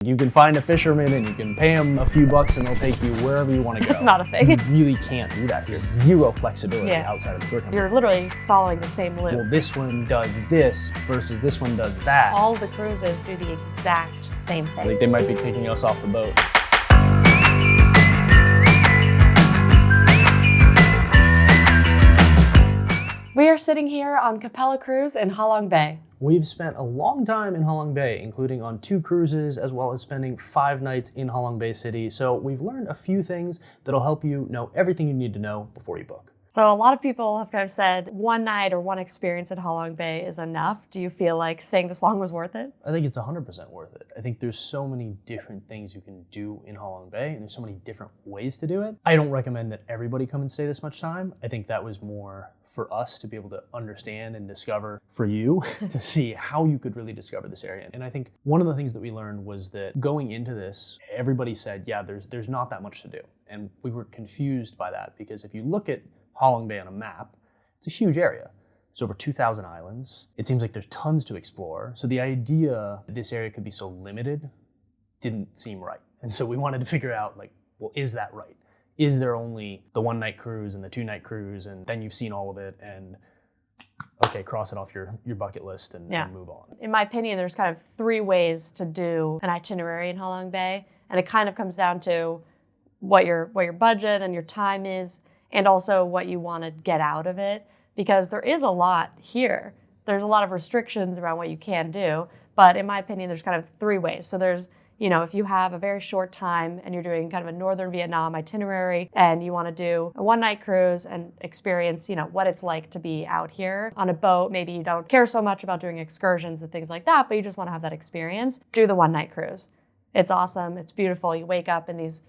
You can find a fisherman and you can pay them a few bucks and they'll take you wherever you want to go. That's not a thing. You really can't do that. There's zero flexibility outside of the tour company. You're literally following the same loop. Well, this one does this versus this one does that. All the cruises do the exact same thing. I think they might be taking us off the boat. We are sitting here on Capella Cruise in Halong Bay. We've spent a long time in Halong Bay, including on 2 cruises, as well as spending 5 nights in Halong Bay City. So we've learned a few things that'll help you know everything you need to know before you book. So a lot of people have kind of said one night or one experience at Halong Bay is enough. Do you feel like staying this long was worth it? I think it's 100% worth it. I think there's so many different things you can do in Halong Bay, and there's so many different ways to do it. I don't recommend that everybody come and stay this much time. I think that was more for us to be able to understand and discover, for you to see how you could really discover this area. And I think one of the things that we learned was that going into this, everybody said, yeah, there's not that much to do. And we were confused by that because if you look at Halong Bay on a map, it's a huge area. There's over 2,000 islands. It seems like there's tons to explore. So the idea that this area could be so limited didn't seem right. And so we wanted to figure out, like, well, is that right? Is there only the 1-night cruise and the 2-night cruise and then you've seen all of it and okay, cross it off your bucket list and move on? In my opinion, there's kind of 3 ways to do an itinerary in Halong Bay. And it kind of comes down to what your budget and your time is, and also what you want to get out of it, because there is a lot here. There's a lot of restrictions around what you can do, but in my opinion, there's kind of 3 ways. So there's, if you have a very short time and you're doing kind of a northern Vietnam itinerary and you want to do a 1-night cruise and experience, what it's like to be out here on a boat, maybe you don't care so much about doing excursions and things like that, but you just want to have that experience, do the 1-night cruise. It's awesome, it's beautiful, you wake up in these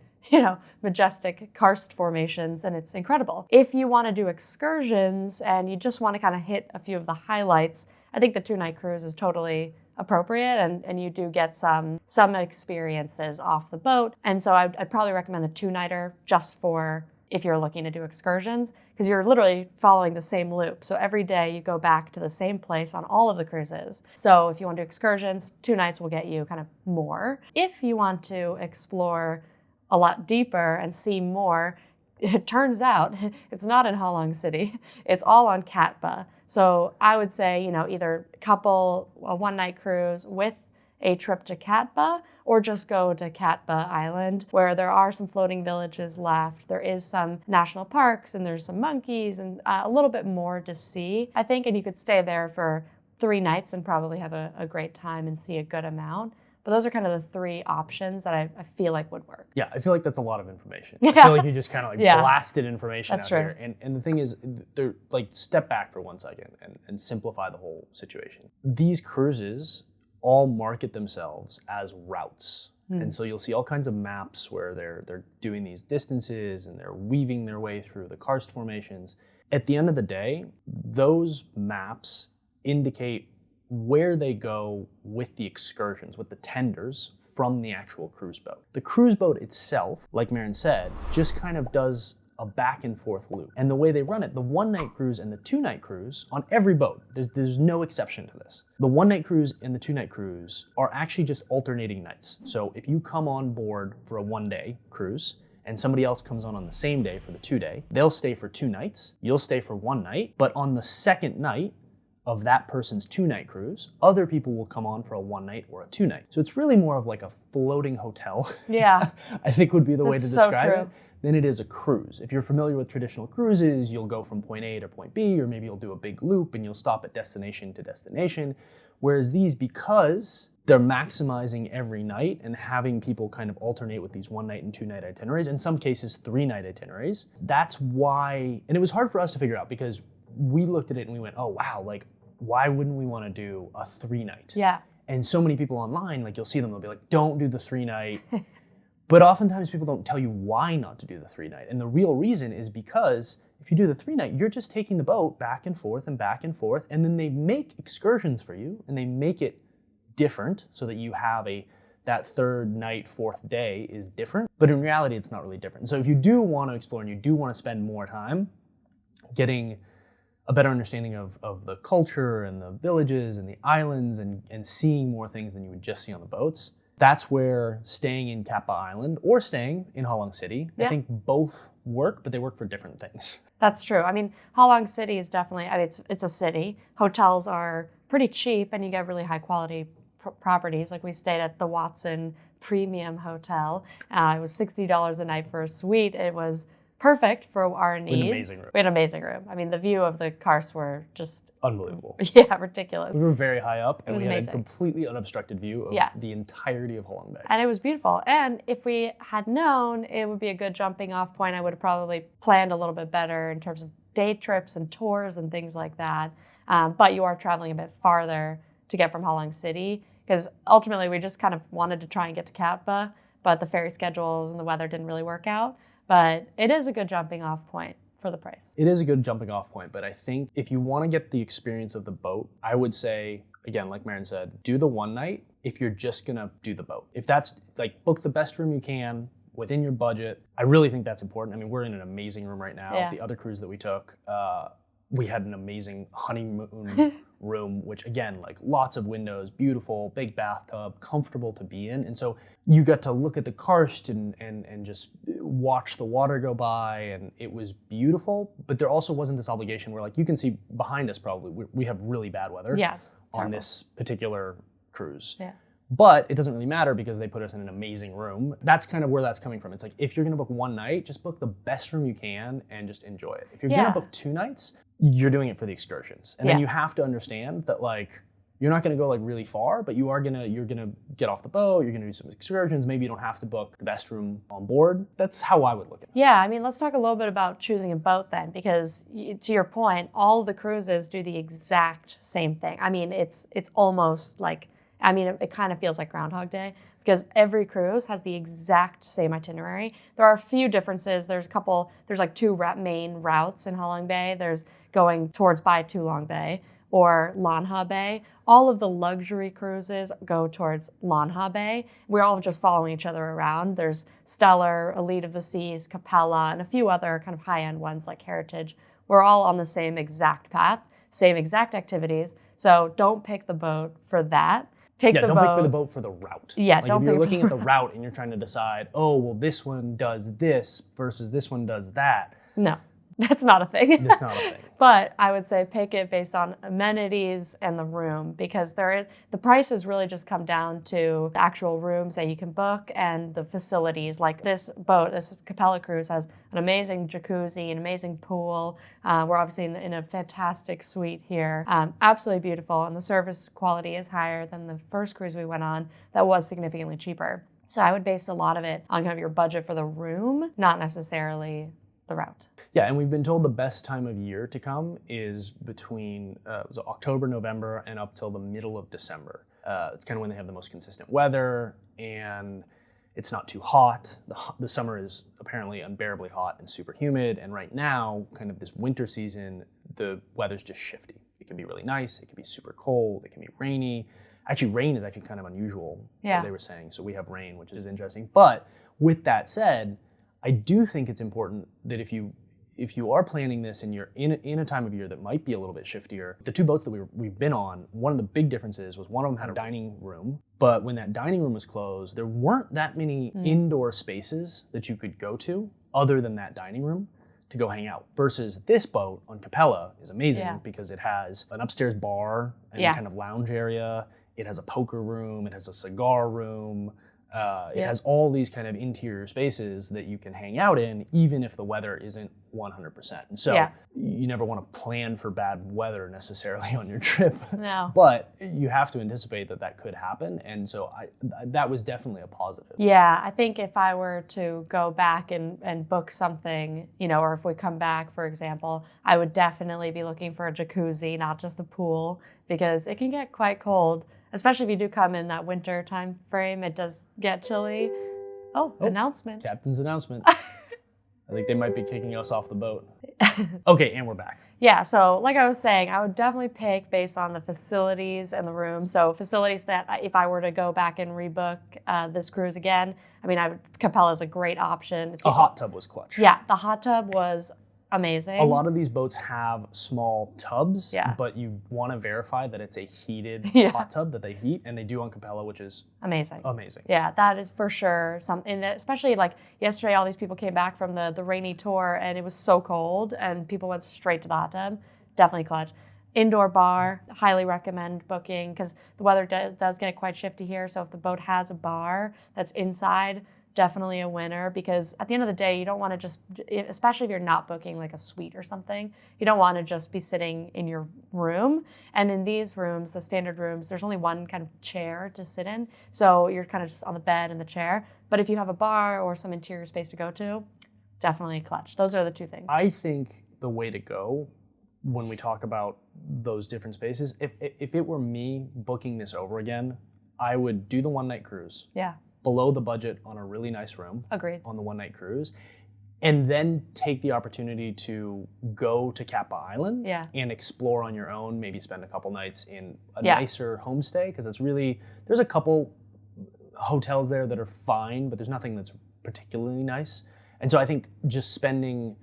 majestic karst formations, and it's incredible. If you want to do excursions and you just want to kind of hit a few of the highlights, I think the 2-night cruise is totally appropriate, and you do get some experiences off the boat. And so I'd probably recommend the 2-nighter just for if you're looking to do excursions, because you're literally following the same loop. So every day you go back to the same place on all of the cruises. So if you want to do excursions, 2 nights will get you kind of more. If you want to explore a lot deeper and see more, it turns out it's not in Halong City. It's all on Cat Ba. So I would say, either couple a 1-night cruise with a trip to Cat Ba, or just go to Cat Ba Island, where there are some floating villages left. There is some national parks, and there's some monkeys, and a little bit more to see, I think. And you could stay there for 3 nights and probably have a great time and see a good amount. But those are kind of the 3 options that I feel like would work. Yeah, I feel like that's a lot of information. I feel like you just kind of blasted information that's out true. here. And the thing is, they're like, step back for 1 second and simplify the whole situation. These cruises all market themselves as routes. And so you'll see all kinds of maps where they're doing these distances and they're weaving their way through the karst formations. At the end of the day, those maps indicate where they go with the excursions, with the tenders from the actual cruise boat. The cruise boat itself, like Maren said, just kind of does a back and forth loop. And the way they run it, the 1-night cruise and the 2-night cruise on every boat, there's no exception to this. The 1-night cruise and the 2-night cruise are actually just alternating nights. So if you come on board for a 1-day cruise and somebody else comes on the same day for the 2-day, they'll stay for 2 nights, you'll stay for 1 night, but on the second night of that person's 2-night cruise, other people will come on for a 1-night or a 2-night. So it's really more of like a floating hotel. Yeah. I think would be the way to describe so it, than it is a cruise. If you're familiar with traditional cruises, you'll go from point A to point B, or maybe you'll do a big loop and you'll stop at destination to destination. Whereas these, because they're maximizing every night and having people kind of alternate with these 1-night and 2-night itineraries, in some cases 3-night itineraries, that's why, and it was hard for us to figure out because we looked at it and we went, oh wow, like why wouldn't we want to do a 3-night? Yeah. And so many people online, like you'll see them, they'll be like, don't do the 3-night. But oftentimes people don't tell you why not to do the 3-night. And the real reason is because if you do the 3-night, you're just taking the boat back and forth, and then they make excursions for you and they make it different so that you have that 3rd night, 4th day is different. But in reality, it's not really different. So if you do want to explore and you do want to spend more time getting a better understanding of the culture and the villages and the islands and seeing more things than you would just see on the boats, That's where staying in Kappa Island or staying in Halong City, I think both work, but they work for different things. That's true. I mean, Halong City is definitely, I mean, it's a city. Hotels are pretty cheap and you get really high quality properties. Like we stayed at the Watson Premium Hotel. It was $60 a night for a suite. It was perfect for our needs. We had an amazing room. I mean, the view of the karsts were just unbelievable. Yeah, ridiculous. We were very high up and we had amazing. a completely unobstructed view of the entirety of Halong Bay. And it was beautiful. And if we had known it would be a good jumping off point, I would have probably planned a little bit better in terms of day trips and tours and things like that. But you are traveling a bit farther to get from Halong City, because ultimately we just kind of wanted to try and get to Kappa, but the ferry schedules and the weather didn't really work out. But it is a good jumping off point for the price. It is a good jumping off point, but I think if you want to get the experience of the boat, I would say, again, like Maren said, do the one night if you're just gonna do the boat. If that's like, book the best room you can within your budget. I really think that's important. I mean, we're in an amazing room right now. The other cruise that we took, we had an amazing honeymoon room, which again, like lots of windows, beautiful, big bathtub, comfortable to be in. And so you got to look at the karst and just watch the water go by, and it was beautiful. But there also wasn't this obligation where, like, you can see behind us probably, we have really bad weather on this particular cruise. But it doesn't really matter because they put us in an amazing room. That's kind of where that's coming from. It's like, if you're gonna book one night, just book the best room you can and just enjoy it. If you're gonna book 2 nights, you're doing it for the excursions. And then you have to understand that, like, you're not gonna go like really far, but you're gonna get off the boat, you're gonna do some excursions. Maybe you don't have to book the best room on board. That's how I would look at it. Yeah, I mean, let's talk a little bit about choosing a boat then, because to your point, all the cruises do the exact same thing. I mean, it's almost like, I mean, it kind of feels like Groundhog Day, because every cruise has the exact same itinerary. There are a few differences. There's like 2 main routes in Halong Bay. There's going towards Bai Tu Long Bay or Lanha Bay. All of the luxury cruises go towards Lanha Bay. We're all just following each other around. There's Stellar, Elite of the Seas, Capella, and a few other kind of high-end ones like Heritage. We're all on the same exact path, same exact activities. So don't pick the boat for that. Don't pick for the boat for the route. Yeah, like, if you're looking at the route and you're trying to decide, oh, well, this one does this versus this one does that. No, that's not a thing. That's not a thing. But I would say pick it based on amenities and the room, because the prices really just come down to the actual rooms that you can book and the facilities. Like this boat, this Capella cruise has an amazing jacuzzi, an amazing pool. We're obviously in a fantastic suite here. Absolutely beautiful, and the service quality is higher than the first cruise we went on that was significantly cheaper. So I would base a lot of it on kind of your budget for the room, not necessarily the route. Yeah, and we've been told the best time of year to come is between October, November, and up till the middle of December. It's kind of when they have the most consistent weather, and it's not too hot. The summer is apparently unbearably hot and super humid, and right now, kind of this winter season, the weather's just shifty. It can be really nice, it can be super cold, it can be rainy. Actually, rain is actually kind of unusual, they were saying, so we have rain, which is interesting. But with that said, I do think it's important that if you are planning this and you're in a time of year that might be a little bit shiftier, the 2 boats that we've been on, one of the big differences was one of them had a dining room, but when that dining room was closed, there weren't that many indoor spaces that you could go to other than that dining room to go hang out. Versus this boat on Capella is amazing because it has an upstairs bar and kind of lounge area. It has a poker room, it has a cigar room. It has all these kind of interior spaces that you can hang out in, even if the weather isn't 100%. And so you never want to plan for bad weather necessarily on your trip. No. But you have to anticipate that could happen. And so that was definitely a positive. Yeah, I think if I were to go back and book something, or if we come back, for example, I would definitely be looking for a jacuzzi, not just a pool, because it can get quite cold. Especially if you do come in that winter time frame, it does get chilly. Oh, announcement. Captain's announcement. I think they might be kicking us off the boat. Okay, and we're back. Yeah, so like I was saying, I would definitely pick based on the facilities and the room. So facilities that if I were to go back and rebook this cruise again, I mean, Capella is a great option. A hot tub was clutch. Yeah, the hot tub was amazing. A lot of these boats have small tubs, Yeah. but you want to verify that it's a heated hot tub that they heat, and they do on Capella, which is amazing. Yeah, that is for sure something that, especially like yesterday, all these people came back from the rainy tour, and it was so cold, and people went straight to the hot tub. Definitely clutch. Indoor bar, highly recommend booking because the weather does get quite shifty here. So if the boat has a bar that's inside, definitely a winner, because at the end of the day, you don't want to just, especially if you're not booking like a suite or something, you don't want to just be sitting in your room. And in these rooms, the standard rooms, there's only one kind of chair to sit in. So you're kind of just on the bed and the chair. But if you have a bar or some interior space to go to, definitely clutch. Those are the two things. I think the way to go when we talk about those different spaces, if it were me booking this over again, I would do the one-night cruise. Yeah. Below the budget on a really nice room. Agreed. On the one-night cruise. And then take the opportunity to go to Kappa Island and explore on your own, maybe spend a couple nights in a nicer homestay, because it's really, there's a couple hotels there that are fine, but there's nothing that's particularly nice. And so I think just spending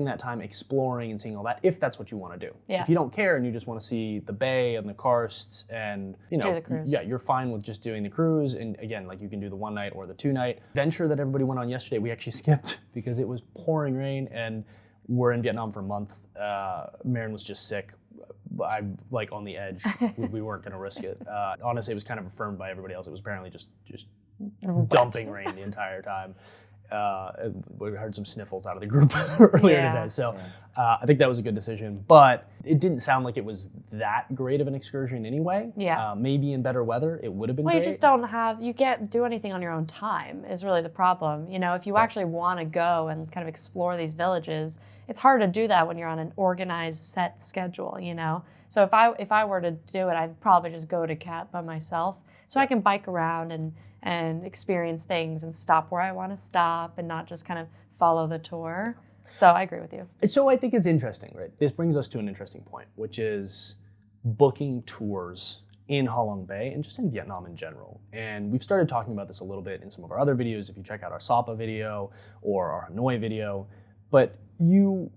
that time exploring and seeing all that, if that's what you want to do. Yeah. If you don't care and you just want to see the bay and the karsts and, you know, do the cruise. Yeah, you're fine with just doing the cruise. And again, like you can do the one night or the 2-night. Venture that everybody went on yesterday, we actually skipped because it was pouring rain and we're in Vietnam for a month. Maren was just sick. I'm like on the edge. We weren't going to risk it. Honestly, it was kind of affirmed by everybody else. It was apparently just dumping rain the entire time. We heard some sniffles out of the group earlier today. So I think that was a good decision, but it didn't sound like it was that great of an excursion anyway. Yeah. Maybe in better weather, it would have been great. You just don't have, you can't do anything on your own time is really the problem. You know, if you actually want to go and kind of explore these villages, it's hard to do that when you're on an organized set schedule, you know? So if I were to do it, I'd probably just go to Cat by myself so I can bike around and experience things and stop where I want to stop and not just kind of follow the tour. So I agree with you. So I think it's interesting, right? This brings us to an interesting point, which is booking tours in Halong Bay and just in Vietnam in general. And we've started talking about this a little bit in some of our other videos, if you check out our Sapa video or our Hanoi video, but you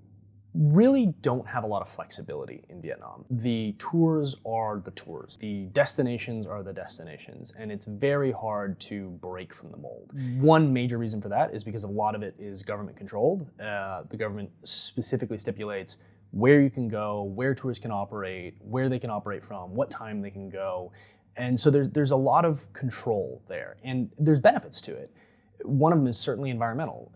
really don't have a lot of flexibility in Vietnam. The tours are the tours. The destinations are the destinations, and it's very hard to break from the mold. One major reason for that is because a lot of it is government controlled. The government specifically stipulates where you can go, where tours can operate, where they can operate from, what time they can go. And so there's a lot of control there, and there's benefits to it. One of them is certainly environmental.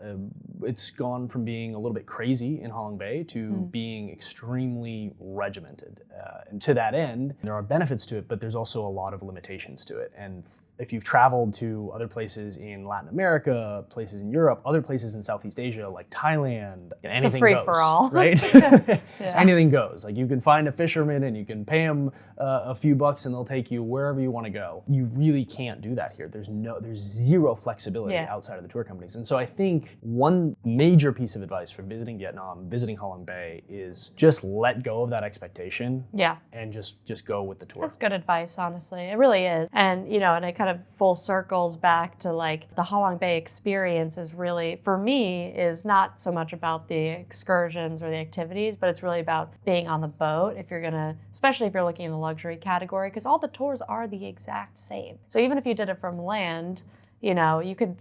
It's gone from being a little bit crazy in Halong Bay to being extremely regimented. And to that end, there are benefits to it, but there's also a lot of limitations to it. And if you've traveled to other places in Latin America, places in Europe, other places in Southeast Asia, like Thailand, anything goes. It's a free-for-all. Right? Anything goes. Like you can find a fisherman and you can pay him a few bucks and they'll take you wherever you want to go. You really can't do that here. There's zero flexibility outside of the tour companies. And so I think one major piece of advice for visiting Vietnam, visiting Halong Bay, is just let go of that expectation. Yeah. And just go with the tour. That's good advice, honestly. It really is. And, you know, and it kind of full circles back to like the Halong Bay experience is really, for me, is not so much about the excursions or the activities, but it's really about being on the boat if you're gonna, especially if you're looking in the luxury category, because all the tours are the exact same. So even if you did it from land, you know, you could,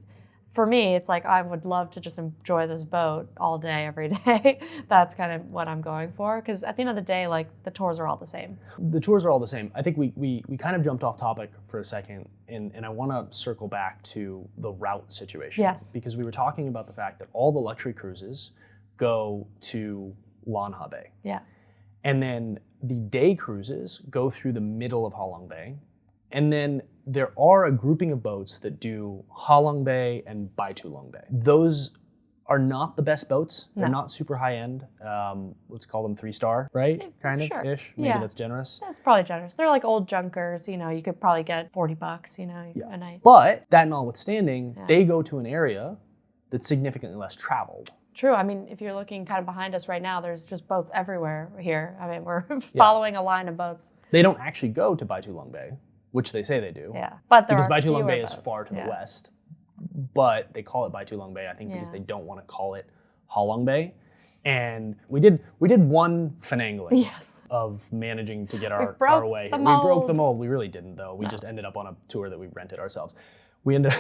for me, it's like I would love to just enjoy this boat all day, every day. That's kind of what I'm going for. Because at the end of the day, like the tours are all the same. The tours are all the same. I think we kind of jumped off topic for a second, and I want to circle back to the route situation. Yes. Because we were talking about the fact that all the luxury cruises go to Lan Ha Bay. Yeah. And then the day cruises go through the middle of Halong Bay. And then there are a grouping of boats that do Halong Bay and Bai Tu Long Bay. Those are not the best boats. They're not super high end. Let's call them 3-star, right? Kind of ish. Maybe that's generous. That's probably generous. They're like old junkers. You know, you could probably get $40, you know, a night. But that notwithstanding, they go to an area that's significantly less traveled. True. I mean, if you're looking kind of behind us right now, there's just boats everywhere here. I mean, we're following a line of boats. They don't actually go to Bai Tu Long Bay, which they say they do. Yeah, but there because are Bai Tu Long Bay boats. is far to the west, but they call it Bai Tu Long Bay, I think, because they don't want to call it Halong Bay. And we did one finagling Yes. of managing to get our broke way. the We broke the mold. mold. We really didn't, though. We just ended up on a tour that we rented ourselves. We ended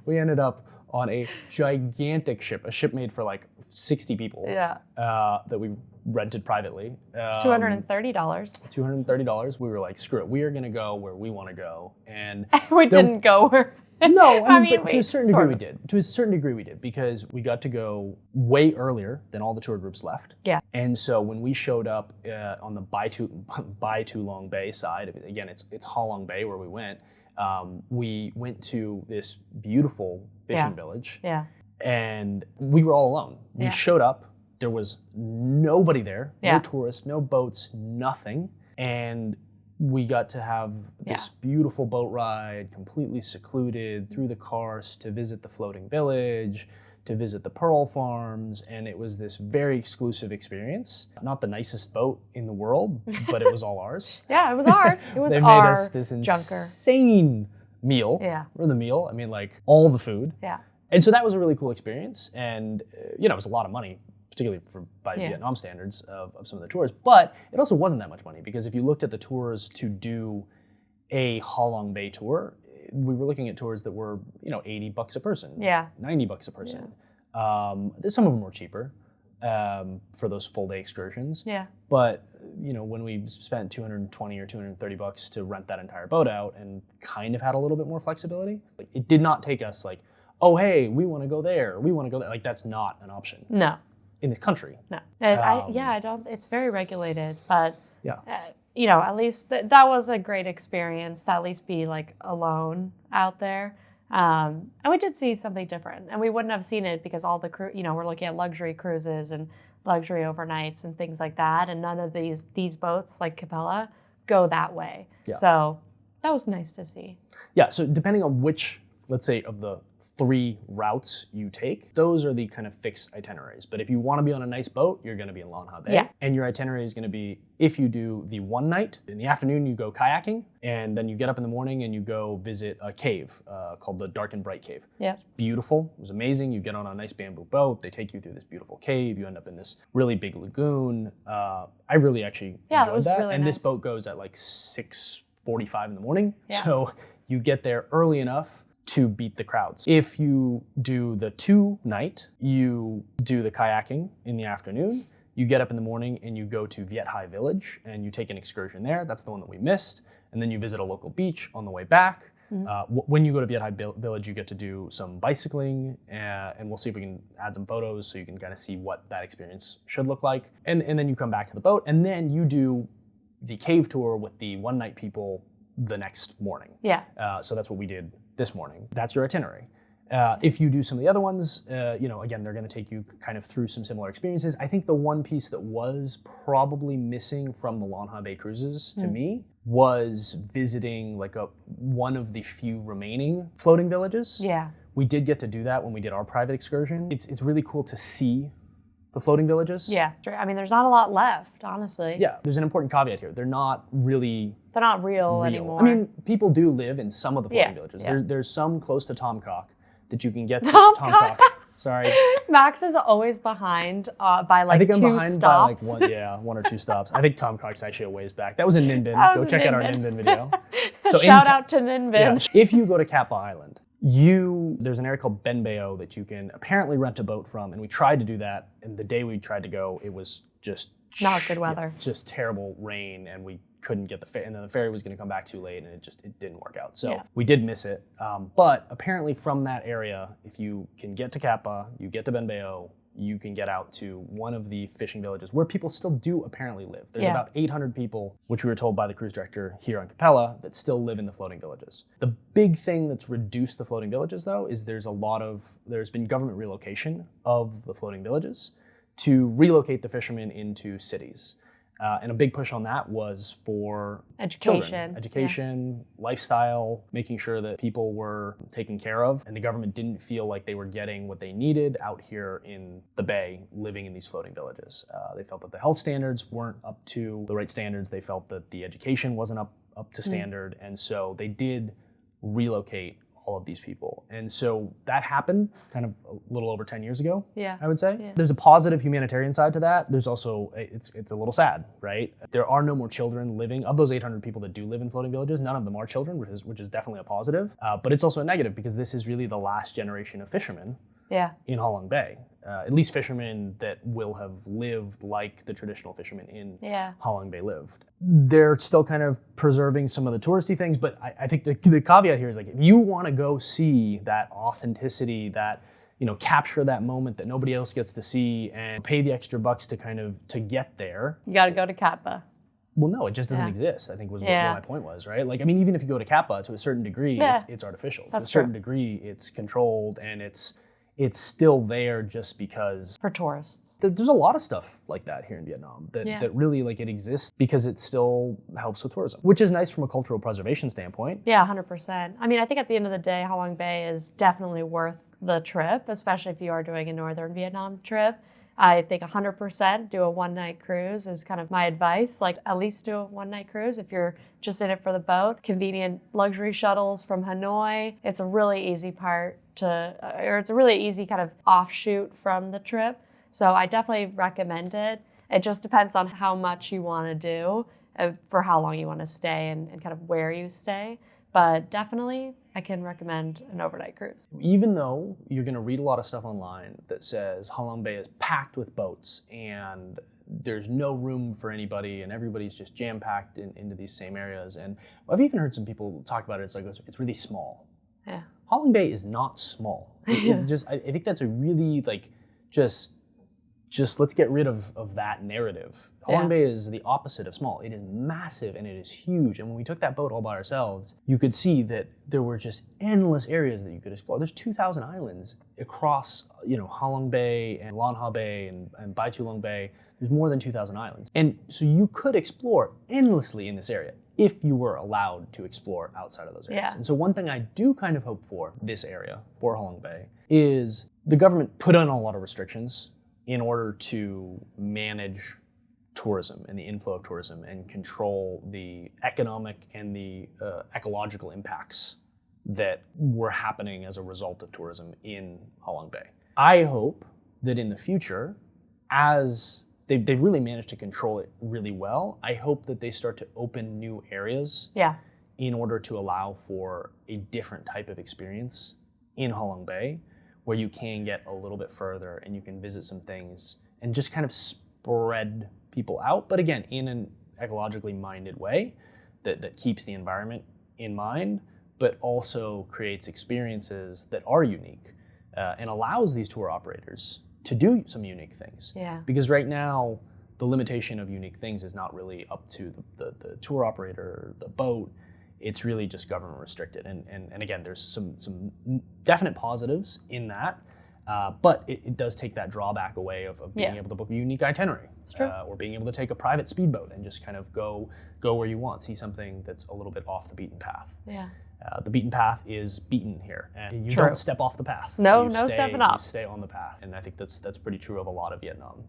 we ended up on a gigantic ship, a ship made for like 60 people. Yeah. That we rented privately. $230. $230. We were like, screw it. We are going to go where we want to go. And We didn't go where. no, I I mean, mean, but to a certain degree sort we of. did. To a certain degree we did because we got to go way earlier than all the tour groups left. Yeah. And so when we showed up on the Halong Bay side, again, it's Halong Bay where we went to this beautiful fishing village. Yeah. And we were all alone. We showed up. There was nobody there, no tourists, no boats, nothing. And we got to have this beautiful boat ride, completely secluded, through the karsts to visit the floating village, to visit the pearl farms, and it was this very exclusive experience. Not the nicest boat in the world, but it was all ours. Yeah, it was ours. It was They our made us this junker. insane meal. Yeah. Or the meal, I mean like all the food. Yeah. And so that was a really cool experience, and it was a lot of money, particularly by Vietnam standards of some of the tours. But it also wasn't that much money because if you looked at the tours to do a Halong Bay tour, we were looking at tours that were $80 a person, $90 a person. Some of them were cheaper for those full day excursions. Yeah. But when we spent $220 or $230 to rent that entire boat out and kind of had a little bit more flexibility, like it did not take us like, oh hey, we want to go there, we want to go there. Like that's not an option. No. In this country. No. And I don't, it's very regulated, but Yeah. At least that was a great experience to at least be like alone out there. And we did see something different, and we wouldn't have seen it because all the we're looking at luxury cruises and luxury overnights and things like that. And none of these boats like Capella go that way. Yeah. So that was nice to see. Yeah. So depending on which, let's say, of the 3 routes you take, those are the kind of fixed itineraries. But if you want to be on a nice boat, you're going to be in Long Ha Bay. Yeah. And your itinerary is going to be, if you do the one night, in the afternoon you go kayaking, and then you get up in the morning and you go visit a cave called the Dark and Bright Cave. Yeah. It's beautiful. It was amazing. You get on a nice bamboo boat. They take you through this beautiful cave. You end up in this really big lagoon. I really actually enjoyed that. Really and nice. this boat goes at like 6:45 in the morning. Yeah. So you get there early enough to beat the crowds. If you do the 2-night, you do the kayaking in the afternoon, you get up in the morning and you go to Viet Hai Village and you take an excursion there. That's the one that we missed. And then you visit a local beach on the way back. When you go to Viet Hai Village, you get to do some bicycling, and we'll see if we can add some photos so you can kind of see what that experience should look like. And then you come back to the boat, and then you do the cave tour with the one-night people the next morning. Yeah. So that's what we did this morning. That's your itinerary. If you do some of the other ones, again, they're going to take you kind of through some similar experiences. I think the one piece that was probably missing from the Long Ha Bay cruises to me was visiting like one of the few remaining floating villages. Yeah. We did get to do that when we did our private excursion. It's really cool to see the floating villages. Yeah. I mean, there's not a lot left, honestly. Yeah, there's an important caveat here. They're not really They're not real anymore. I mean, people do live in some of the floating villages. Yeah. There's some close to Tomcock that you can get to. Tomcock. Sorry. Max is always behind by like I think I'm 2 behind stops. by like one or 2 stops. I think Tomcock's actually a ways back. That was in Ninh Binh. That was Go in check out our Ninh Ninh Binh. Binh video. So Shout out to Ninh Binh. if you go to Kappa Island, there's an area called Ben Bao that you can apparently rent a boat from, and we tried to do that, and the day we tried to go, it was just Not good weather. just terrible rain, and we couldn't get the ferry, and then the ferry was going to come back too late, and it didn't work out. So we did miss it. But apparently from that area, if you can get to Kappa, you get to Ben Bao, you can get out to one of the fishing villages where people still do apparently live. There's about 800 people, which we were told by the cruise director here on Capella, that still live in the floating villages. The big thing that's reduced the floating villages, though, is there's been government relocation of the floating villages to relocate the fishermen into cities. And a big push on that was for children. Education, lifestyle, making sure that people were taken care of, and the government didn't feel like they were getting what they needed out here in the Bay, living in these floating villages. They felt that the health standards weren't up to the right standards. They felt that the education wasn't up to standard, and so they did relocate all of these people. And so that happened kind of a little over 10 years ago, Yeah. I would say. Yeah. There's a positive humanitarian side to that. There's also, it's a little sad, right? There are no more children living. Of those 800 people that do live in floating villages, none of them are children, which is definitely a positive. But it's also a negative because this is really the last generation of fishermen in Halong Bay. At least fishermen that will have lived like the traditional fishermen in Halong Bay lived. They're still kind of preserving some of the touristy things, but I think the caveat here is like, if you want to go see that authenticity, that, you know, capture that moment that nobody else gets to see and pay the extra bucks to get there. You got to go to Kappa. Well, no, it just doesn't exist, I think was what my point was, right? Like, I mean, even if you go to Kappa, to a certain degree, it's artificial. To a certain degree, it's controlled, and it's still there just because... For tourists. There's a lot of stuff like that here in Vietnam that really, like, it exists because it still helps with tourism, which is nice from a cultural preservation standpoint. Yeah, 100%. I mean, I think at the end of the day, Halong Bay is definitely worth the trip, especially if you are doing a northern Vietnam trip. I think 100% do a one-night cruise is kind of my advice. Like, at least do a one-night cruise if you're just in it for the boat. Convenient luxury shuttles from Hanoi. It's a really easy it's a really easy kind of offshoot from the trip. So I definitely recommend it. It just depends on how much you want to do, for how long you want to stay and kind of where you stay. But definitely, I can recommend an overnight cruise. Even though you're going to read a lot of stuff online that says Halong Bay is packed with boats and there's no room for anybody and everybody's just jam-packed into these same areas. And I've even heard some people talk about it. It's like, it's really small. Yeah. Halong Bay is not small. I think that's a really, like, just let's get rid of that narrative. Halong Bay is the opposite of small. It is massive and it is huge. And when we took that boat all by ourselves, you could see that there were just endless areas that you could explore. There's 2,000 islands across, you know, Halong Bay and Lan Ha Bay and Bai Tu Long Bay. There's more than 2,000 islands. And so you could explore endlessly in this area if you were allowed to explore outside of those areas. And so one thing I do kind of hope for this area, for Halong Bay, is the government put on a lot of restrictions in order to manage tourism and the inflow of tourism and control the economic and the ecological impacts that were happening as a result of tourism in Halong Bay. I hope that in the future, as they've really managed to control it really well, I hope that they start to open new areas in order to allow for a different type of experience in Halong Bay, where you can get a little bit further and you can visit some things and just kind of spread people out. But again, in an ecologically minded way that keeps the environment in mind, but also creates experiences that are unique and allows these tour operators to do some unique things. Because right now, the limitation of unique things is not really up to the tour operator, the boat. It's really just government restricted. And again, there's some definite positives in that, but it does take that drawback away of being able to book a unique itinerary. Or being able to take a private speedboat and just kind of go where you want, see something that's a little bit off the beaten path. The beaten path is beaten here, and you don't step off the path. No stepping off. You stay on the path, and I think that's pretty true of a lot of Vietnam.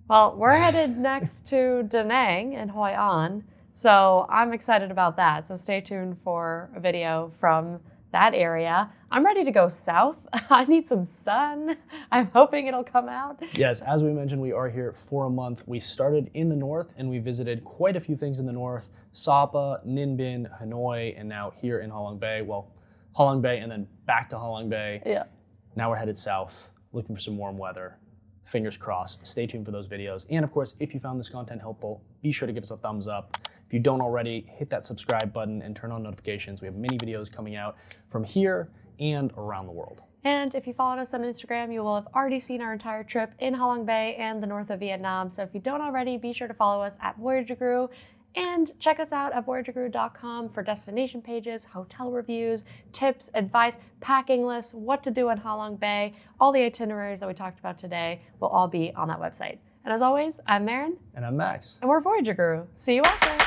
Well, we're headed next to Da Nang in Hoi An. So I'm excited about that. So stay tuned for a video from that area. I'm ready to go south. I need some sun. I'm hoping it'll come out. Yes, as we mentioned, we are here for a month. We started in the north and we visited quite a few things in the north. Sapa, Ninh Binh, Hanoi, and now here in Halong Bay. Well, Halong Bay and then back to Halong Bay. Now we're headed south, looking for some warm weather. Fingers crossed. Stay tuned for those videos. And of course, if you found this content helpful, be sure to give us a thumbs up. If you don't already, hit that subscribe button and turn on notifications. We have many videos coming out from here and around the world. And if you followed us on Instagram, you will have already seen our entire trip in Halong Bay and the north of Vietnam. So if you don't already, be sure to follow us at Voyager and check us out at voyagerguru.com for destination pages, hotel reviews, tips, advice, packing lists, what to do in Halong Bay. All the itineraries that we talked about today will all be on that website. And as always, I'm Maren. And I'm Max. And we're Voyager Guru. See you out there.